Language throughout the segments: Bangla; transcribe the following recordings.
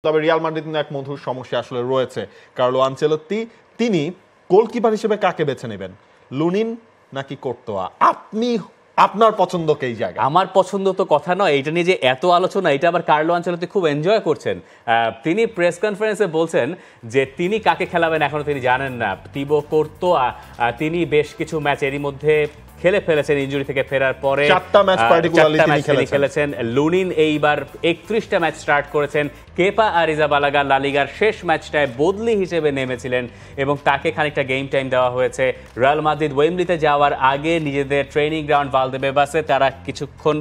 তবে রিয়াল মাদ্রিদ এক মধুর সমস্যা আসলে রয়েছে। কার্লো আনচেলত্তি তিনি গোলকিপার হিসেবে কাকে বেছে নেবেন, লুনিন নাকি কোর্তোয়া? আপনার পছন্দ কে জায়গা? আমার পছন্দ তো কথা নয়, এটা নিয়ে যে এত আলোচনা, এটা আবার কার্লো আনচেলত্তি খুব এনজয় করছেন। তিনি প্রেস কনফারেন্সে বলছেন যে তিনি কাকে খেলাবেন এখনো তিনি জানেন না। তিবো কোর্তোয়া তিনি বেশ কিছু ম্যাচ এরই মধ্যে খেলে ফেলেছেন ইনজুরি থেকে ফেরার পরে, 4টা ম্যাচ পার্টিকুলারলি তিনি খেলেছেন। লুনিন এইবার 31টা ম্যাচ স্টার্ট করেছেন। কেপা আরিজাবালাগা লা লিগার শেষ ম্যাচটায় বদলি হিসেবে নেমেছিলেন এবং তাকে খানিকটা গেম টাইম দেওয়া হয়েছে। রিয়াল মাদ্রিদ ওয়েম্বলিতে যাওয়ার আগে নিজেদের ট্রেনিং গ্রাউন্ড ভালদেবেবাসে তারা কিছুক্ষণ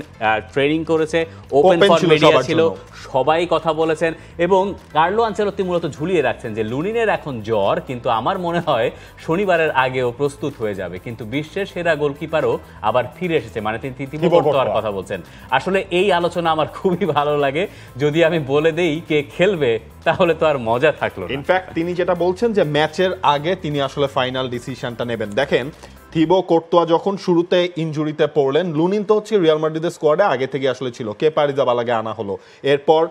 ট্রেনিং করেছে, ওপেন ফর মিডিয়া ছিল, সবাই কথা বলেছেন এবং কার্লো আনচেলত্তি মূলত ঝুলিয়ে রাখছেন যে লুনিনের এখন জ্বর, কিন্তু আমার মনে হয় শনিবারের আগেও প্রস্তুত হয়ে যাবে। কিন্তু বিশ্বের সেরা গোলকিপারও আবার ফিরে এসেছে, মানে তিনি তিবো কোর্তোয়ার কথা বলছেন। আসলে এই আলোচনা আমার খুবই ভালো লাগে। যদি আমি বলে দেই কে খেলবে তাহলে তো আর মজা থাকলো না। ইনফ্যাক্ট তিনি যেটা বলছেন যে ম্যাচের আগে তিনি আসলে ফাইনাল ডিসিশনটা নেবেন। দেখেন থিবো কোর্তোয়া যখন শুরুতে ইনজুরিতে পড়লেন, লুনিন তো হচ্ছে রিয়াল মাদ্রিদের স্কোয়াডে আগে থেকে আসলে ছিল, কেপা আরিজাবালাগাকে আনা হলো। এরপর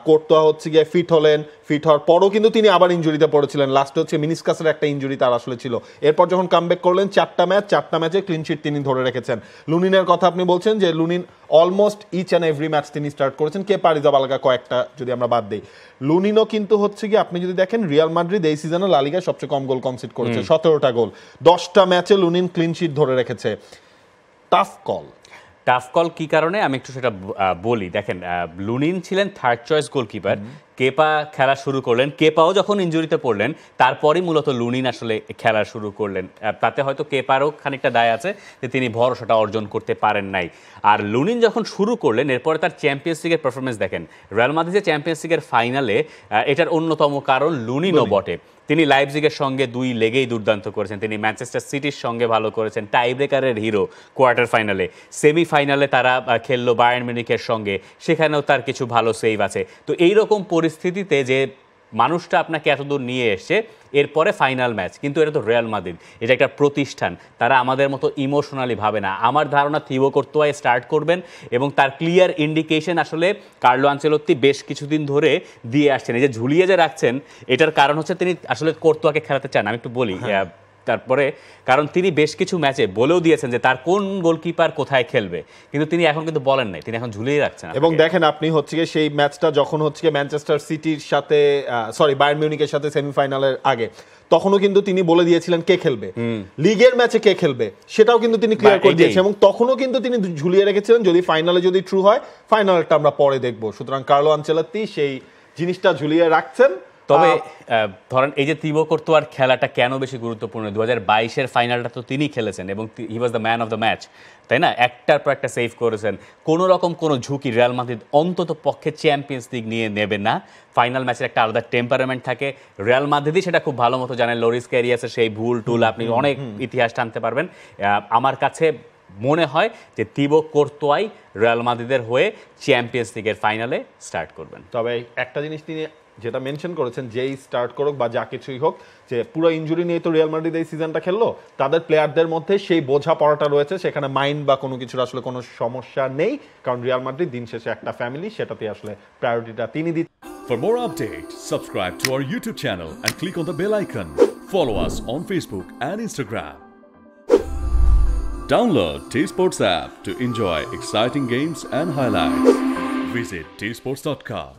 কোর্তোয়া হচ্ছে গিয়ে ফিট হলেন, ফিট হওয়ার পরও কিন্তু তিনি আবার ইনজুরিতে পড়েছিলেন। লাস্টে হচ্ছে মিনিসকাসের একটা ইনজুরি তার আসলে ছিল। এরপর যখন কামব্যাক করলেন 4টা ম্যাচে ক্লিনশিট তিনি ধরে রেখেছেন। লুনিনের কথা আপনি বলছেন যে Lunin almost each and every match তিনি স্টার্ট করেছেন, কেপা আরিজাবালাগা কয়েকটা যদি আমরা বাদ দিই। লুনিনও কিন্তু হচ্ছে গিয়ে আপনি যদি দেখেন রিয়াল মাদ্রিদ এই সিজনে লা লিগায় সবচেয়ে কম গোল কনসিড করেছে, 17টা গোল, 10টা ম্যাচে লুনিন ক্লিনশিট ধরে রেখেছে। টাফ কল কি কারণে আমি একটু সেটা বলি। দেখেন লুনিন ছিলেন থার্ড চয়েস গোলকিপার, কেপা খেলা শুরু করলেন, কেপাও যখন ইনজুরিতে পড়লেন তারপরই মূলত লুনিন আসলে খেলা শুরু করলেন। তাতে হয়তো কেপারও খানিকটা দায় আছে যে তিনি ভরসাটা অর্জন করতে পারেন নাই। আর লুনিন যখন শুরু করলেন এরপরে তার চ্যাম্পিয়ন্স লিগের পারফরমেন্স দেখেন, রিয়াল মাদ্রিদের চ্যাম্পিয়ন্স লিগের ফাইনালে এটার অন্যতম কারণ লুনিনও বটে। তিনি লাইপজিগের সঙ্গে 2 লেগেই দুর্দান্ত করেছেন, তিনি ম্যানচেস্টার সিটির সঙ্গে ভালো করেছেন, টাই ব্রেকারের হিরো কোয়ার্টার ফাইনালে, সেমিফাইনালে তারা খেললো বায়ার্ন মিউনিখের সঙ্গে, সেখানেও তার কিছু ভালো সেভ আছে। তো এইরকম পরিস্থিতিতে যে মানুষটা আপনাকে এতদূর নিয়ে এসছে, এরপরে ফাইনাল ম্যাচ, কিন্তু এটা তো রিয়াল মাদ্রিদ, এটা একটা প্রতিষ্ঠান, তারা আমাদের মতো ইমোশনালি ভাবে না। আমার ধারণা থিবো কোর্তোয়া স্টার্ট করবেন এবং তার ক্লিয়ার ইন্ডিকেশন আসলে কার্লো আনচেলত্তি বেশ কিছুদিন ধরে দিয়ে আসছেন। এই যে ঝুলিয়ে যে রাখছেন এটার কারণ হচ্ছে তিনি আসলে কোর্তোয়াকে খেলাতে চান। আমি একটু বলি তারপরে, কারণ তিনি বেশ কিছু ম্যাচে বলেও দিয়েছেন যে তার কোন গোলকিপার কোথায় খেলবে, কিন্তু তিনি এখন কিন্তু বলেন নাই, তিনি এখন ঝুলিয়ে রাখছেন। এবং দেখেন আপনি হচ্ছে গিয়ে সেই ম্যাচটা যখন হচ্ছে গিয়ে ম্যানচেস্টার সিটির সাথে বায়ার্ন মিউনিখের সাথে সেমিফাইনালের আগে, তখনও কিন্তু তিনি বলে দিয়েছিলেন কে খেলবে, লিগের ম্যাচে কে খেলবে সেটাও কিন্তু তিনি ক্লিয়ার করে দিয়েছেন এবং তখনও কিন্তু তিনি ঝুলিয়ে রেখেছিলেন যদি ফাইনালে যদি ট্রু হয় ফাইনালটা আমরা পরে দেখব। সুতরাং কার্লো আনচেলত্তি সেই জিনিসটা ঝুলিয়ে রাখছেন। তবে ধরেন এই যে তিবো কোর্তোয়ার খেলাটা কেন বেশি গুরুত্বপূর্ণ, 2022-এর ফাইনালটা তো তিনি খেলেছেন এবং he was the man of the match, তাই না? একটার পর একটা সেভ করেছেন। কোনো রকম কোনো ঝুঁকি রিয়াল মাদ্রিদ অন্তত পক্ষে চ্যাম্পিয়ন্স লিগ নিয়ে নেবে না। ফাইনাল ম্যাচের একটা আলাদা টেম্পারামেন্ট থাকে, রিয়াল মাদ্রিদই সেটা খুব ভালো মতো জানেন। লরিস ক্যারিয়াসের সেই ভুল টুল আপনি অনেক ইতিহাস টানতে পারবেন। আমার কাছে মনে হয় যে তিবো কোর্তোয়াই রিয়াল মাদ্রিদের হয়ে চ্যাম্পিয়ন্স লিগের ফাইনালে স্টার্ট করবেন। তবে একটা জিনিস তিনি যেটা মেনশন করেছেন, যেই স্টার্ট করুক বা যা কিছুই হোক, যে পুরো ইনজুরি নিয়ে তো রিয়াল মাদ্রিদ এই সিজনটা খেললো, তাদের প্লেয়ারদের মধ্যে সেই বোঝা পড়াটা রয়েছে, সেখানে মাইন্ড বা কোনো কিছুর আসলে কোনো সমস্যা নেই, কারণ রিয়াল মাদ্রিদ দিন শেষে একটা ফ্যামিলি, সেটাতে আসলে প্রায়োরিটিটা তিনি দিচ্ছেন। For more updates, subscribe to our YouTube channel and click on the bell icon. Follow us on Facebook and Instagram. Download T-Sports app to enjoy exciting games and highlights. Visit tsports.com.